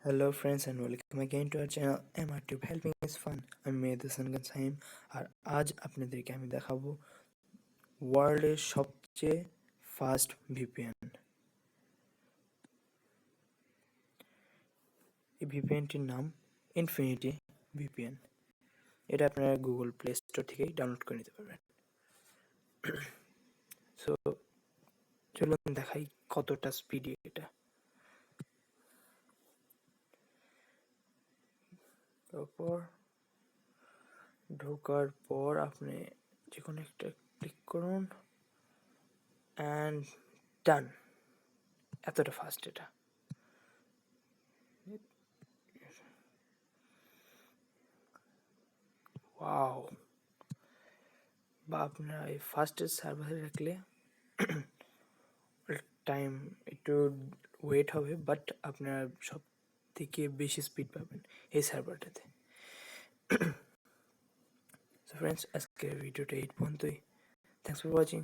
Hello friends and welcome again to our channel MRTube Helping is Fun. আমি মেহেদি হাসান সাইম আর আজ আপনাদেরকে আমি দেখাবো ওয়ার্ল্ডের সবচেয়ে ফাস্ট ভিপিএন। এই ভিপিএনটির নাম ইনফিনিটি ভিপিএন। এটা আপনারা গুগল প্লে স্টোর থেকেই ডাউনলোড করে নিতে পারবেন। সো চলুন দেখাই কতটা স্পিডি এটা। তারপর ঢোকার পর আপনি যে কোনো একটা ক্লিক করুন অ্যান্ড ডান। এতটা ফাস্ট এটা। ওয়াও! বা আপনারা এই ফাস্টেস্ট সার্ভারে রাখলে টাইম একটু ওয়েট হবে, বাট আপনারা সব থেকে বেশি স্পিড পাবেন এই সার্ভারটাতে। সো ফ্রেন্ডস, আজকের ভিডিওটা এই পর্যন্তই। Thanks for watching.